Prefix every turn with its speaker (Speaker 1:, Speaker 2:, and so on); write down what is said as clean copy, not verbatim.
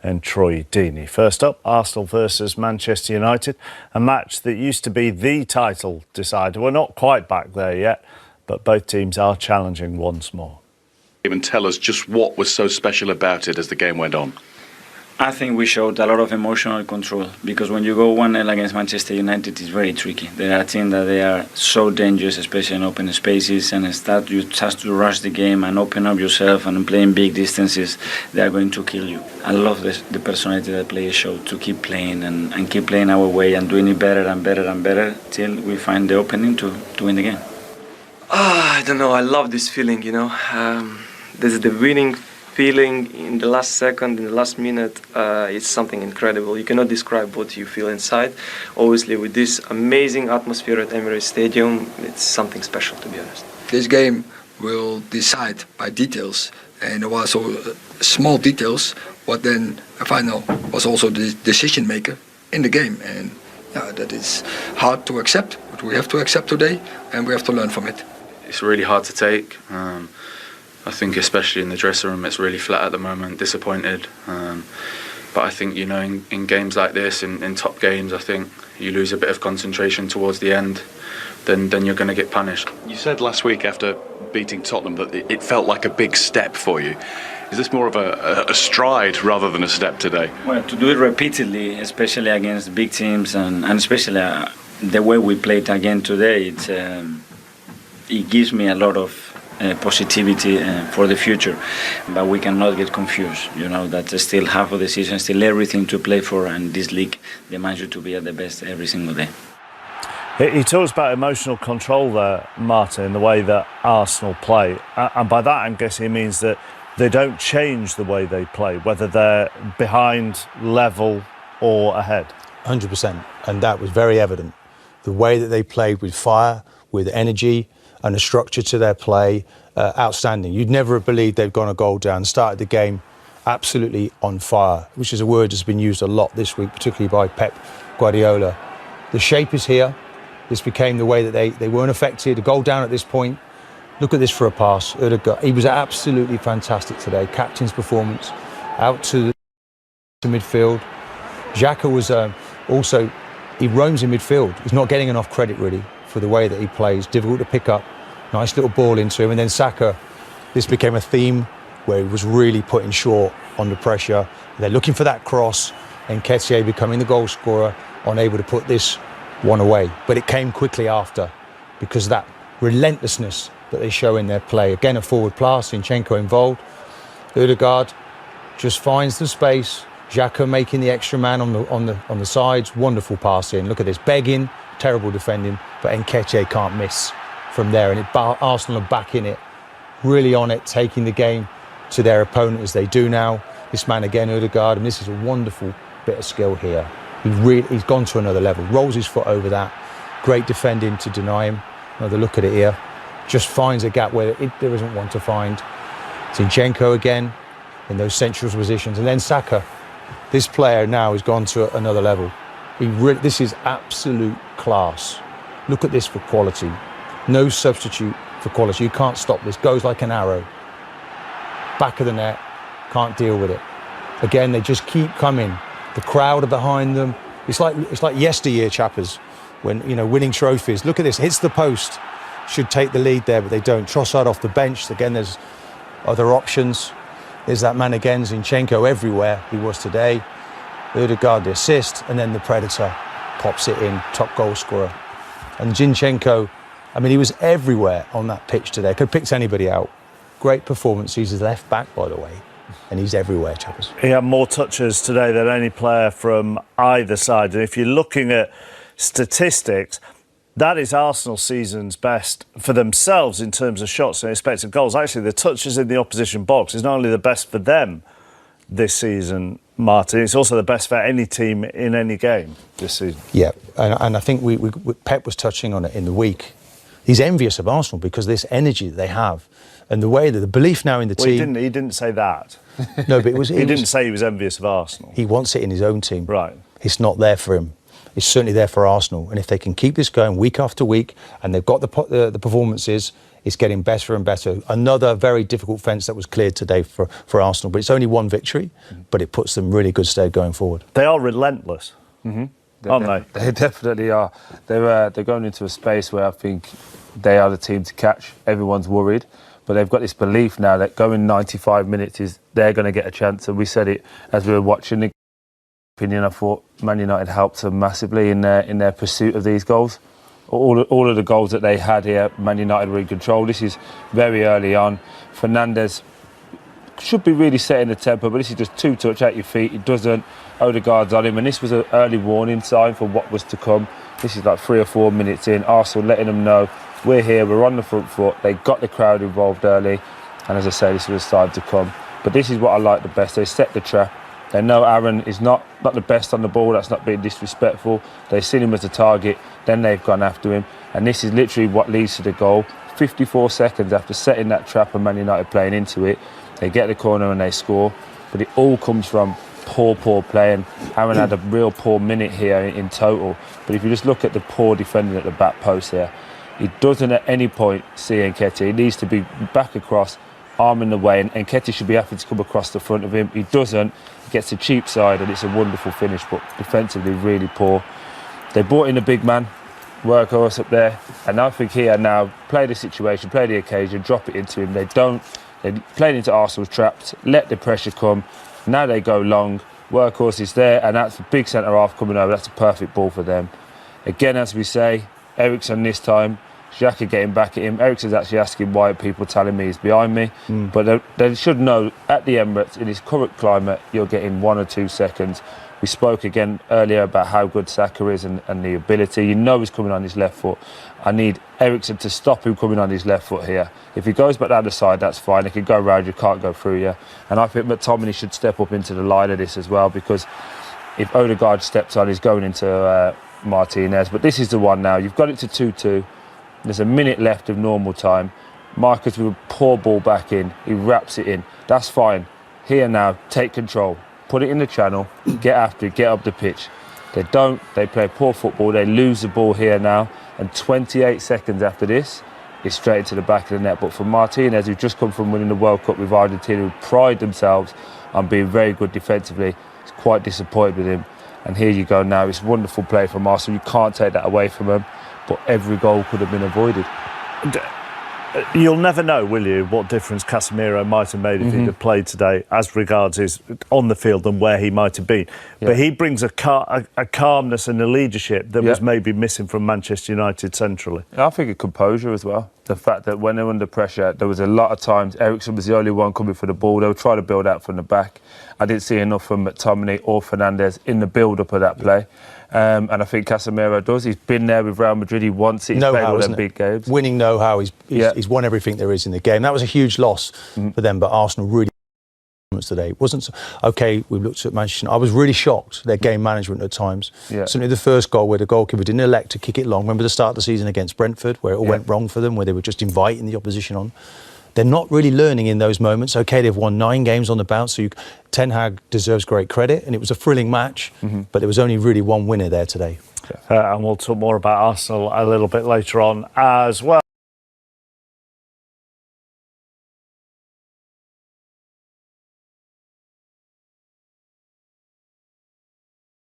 Speaker 1: And Troy Deeney. First up, Arsenal versus Manchester United, a match that used to be the title decider. We're not quite back there yet, but both teams are challenging once more.
Speaker 2: Even tell us just what was so special about it as the game went on.
Speaker 3: I think we showed a lot of emotional control, because when you go 1-0 against Manchester United, it's very tricky. They are a team that they are so dangerous, especially in open spaces, and you just to rush the game and open up yourself and playing big distances, they are going to kill you. I love the personality that players show to keep playing and keep playing our way and doing it better and better and better till we find the opening to win the game.
Speaker 4: I don't know, I love this feeling, you know. This is the winning feeling in the last second, in the last minute. It's something incredible. You cannot describe what you feel inside. Obviously, with this amazing atmosphere at Emirates Stadium, it's something special, to be honest.
Speaker 5: This game will decide by details, and there was also small details, but then a final was also the decision maker in the game, and that is hard to accept, but we have to accept today, and we have to learn from it.
Speaker 6: It's really hard to take. I think especially in the dressing room it's really flat at the moment, disappointed. But I think, you know, in games like this, in top games, I think you lose a bit of concentration towards the end, then you're going to get punished.
Speaker 2: You said last week after beating Tottenham that it felt like a big step for you. Is this more of a stride rather than a step today?
Speaker 3: Well, to do it repeatedly, especially against big teams, and especially the way we played again today, it gives me a lot of positivity for the future, but we cannot get confused. You know, that's still half of the season, still everything to play for, and this league demands you to be at the best every single day.
Speaker 1: He talks about emotional control there, Martin, the way that Arsenal play, and by that I'm guessing he means that they don't change the way they play, whether they're behind, level or ahead.
Speaker 7: 100%, and that was very evident. The way that they played with fire, with energy, and a structure to their play, outstanding. You'd never have believed they'd gone a goal down, started the game absolutely on fire, which is a word that's been used a lot this week, particularly by Pep Guardiola. The shape is here. This became the way that they weren't affected. A goal down at this point. Look at this for a pass. He was absolutely fantastic today. Captain's performance, out to midfield. Xhaka was also, he roams in midfield. He's not getting enough credit really for the way that he plays. Difficult to pick up. Nice little ball into him. And then Saka, this became a theme where he was really putting short under pressure. They're looking for that cross, and Nketiah becoming the goal scorer, unable to put this one away. But it came quickly after, because that relentlessness that they show in their play. Again, a forward pass, Zinchenko involved. Ødegaard just finds the space. Xhaka making the extra man on the sides. Wonderful pass in. Look at this, begging, terrible defending, but Nketiah can't miss from there. And Arsenal are back in it, really on it, taking the game to their opponent as they do now. This man again, Ødegaard, and this is a wonderful bit of skill here. He's gone to another level. Rolls his foot over that. Great defending to deny him. Another look at it here. Just finds a gap where there isn't one to find. Zinchenko again in those central positions, and then Saka. This player now has gone to another level. This is absolute class. Look at this for quality. No substitute for quality. You can't stop this. Goes like an arrow. Back of the net. Can't deal with it. Again, they just keep coming. The crowd are behind them. It's like yesteryear, chappers, when, you know, winning trophies. Look at this. Hits the post. Should take the lead there, but they don't. Trossard off the bench. Again, there's other options. There's that man again, Zinchenko, everywhere he was today. Ødegaard the assist, and then the Predator pops it in, top goal scorer. And Zinchenko, I mean, he was everywhere on that pitch today. Could have picked anybody out. Great performance. He's his left back, by the way, and he's everywhere, chappers.
Speaker 1: He had more touches today than any player from either side. And if you're looking at statistics, that is Arsenal season's best for themselves in terms of shots and expected goals. Actually, the touches in the opposition box is not only the best for them this season, Martin, it's also the best for any team in any game this season. Yeah,
Speaker 7: and I think Pep was touching on it in the week. He's envious of Arsenal because this energy that they have and the way that the belief now in the team...
Speaker 1: He didn't say that.
Speaker 7: No, but it was...
Speaker 1: He didn't say he was envious of Arsenal.
Speaker 7: He wants it in his own team.
Speaker 1: Right.
Speaker 7: It's not there for him. It's certainly there for Arsenal. And if they can keep this going week after week, and they've got the performances It's getting better and better. Another very difficult fence that was cleared today for Arsenal, but it's only one victory, but it puts them really good stead going forward.
Speaker 1: They are relentless, aren't they?
Speaker 8: They definitely are. They're going into a space where I think they are the team to catch. Everyone's worried, but they've got this belief now that going 95 minutes is they're going to get a chance. And we said it as we were watching the opinion. I thought Man United helped them massively in their pursuit of these goals. All of the goals that they had here, Man United were in control. This is very early on. Fernandes should be really setting the tempo, but this is just two touch at your feet. He doesn't. Odegaard's on him, and this was an early warning sign for what was to come. This is like 3 or 4 minutes in. Arsenal letting them know we're here, we're on the front foot. They got the crowd involved early, and as I say, this was time to come. But this is what I like the best. They set the trap. They know Aaron is not the best on the ball. That's not being disrespectful. They've seen him as a target. Then they've gone after him, and this is literally what leads to the goal. 54 seconds after setting that trap and Man United playing into it, they get the corner and they score. But it all comes from poor playing. Aaron had a real poor minute here in total. But if you just look at the poor defending at the back post here, he doesn't at any point see Nketiah. He needs to be back across, arm in the way, and Nketiah should be happy to come across the front of him. He doesn't. He gets a cheap side, and it's a wonderful finish, but defensively really poor. They brought in a big man, workhorse up there, and I think here now, play the situation, play the occasion, drop it into him. They don't. They played into Arsenal's traps, let the pressure come. Now they go long. Workhorse is there, and that's a big centre half coming over. That's a perfect ball for them. Again, as we say, Eriksen this time, Xhaka getting back at him. Eriksen's actually asking why people telling me he's behind me. But they should know at the Emirates, in this current climate, you're getting 1 or 2 seconds. We spoke again earlier about how good Saka is and the ability. You know he's coming on his left foot. I need Eriksen to stop him coming on his left foot here. If he goes back down the side, that's fine. He can go round, you can't go through you. And I think McTominay should step up into the line of this as well, because if Odegaard steps on, he's going into Martinez. But this is the one now. You've got it to 2-2. There's a minute left of normal time. Marcus with a poor ball back in. He wraps it in. That's fine. Here now, take control. Put it in the channel. Get after it. Get up the pitch. They don't. They play poor football. They lose the ball here now. And 28 seconds after this, it's straight into the back of the net. But for Martinez, who's just come from winning the World Cup with Argentina, who pride themselves on being very good defensively, it's quite disappointed with him. And here you go now. It's wonderful play from Arsenal. You can't take that away from them. But every goal could have been avoided.
Speaker 1: You'll never know, will you, what difference Casemiro might have made if he'd have played today, as regards his on the field and where he might have been. Yeah. But he brings a calmness and a leadership that was maybe missing from Manchester United centrally.
Speaker 8: I think a composure as well. The fact that when they're under pressure, there was a lot of times Eriksen was the only one coming for the ball. They were trying to build out from the back. I didn't see enough from McTominay or Fernandes in the build-up of that play. And I think Casemiro does. He's been there with Real Madrid. He wants it. He's played all them big games.
Speaker 7: Winning know-how. He's won everything there is in the game. That was a huge loss for them, but Arsenal really today. It wasn't okay. We looked at Manchester. I was really shocked their game management at times. Yeah. Certainly the first goal where the goalkeeper didn't elect to kick it long. Remember the start of the season against Brentford where it all went wrong for them, where they were just inviting the opposition on. They're not really learning in those moments. Okay, they've won 9 games on the bounce, so Ten Hag deserves great credit, and it was a thrilling match, but there was only really one winner there today.
Speaker 1: And we'll talk more about Arsenal a little bit later on as well.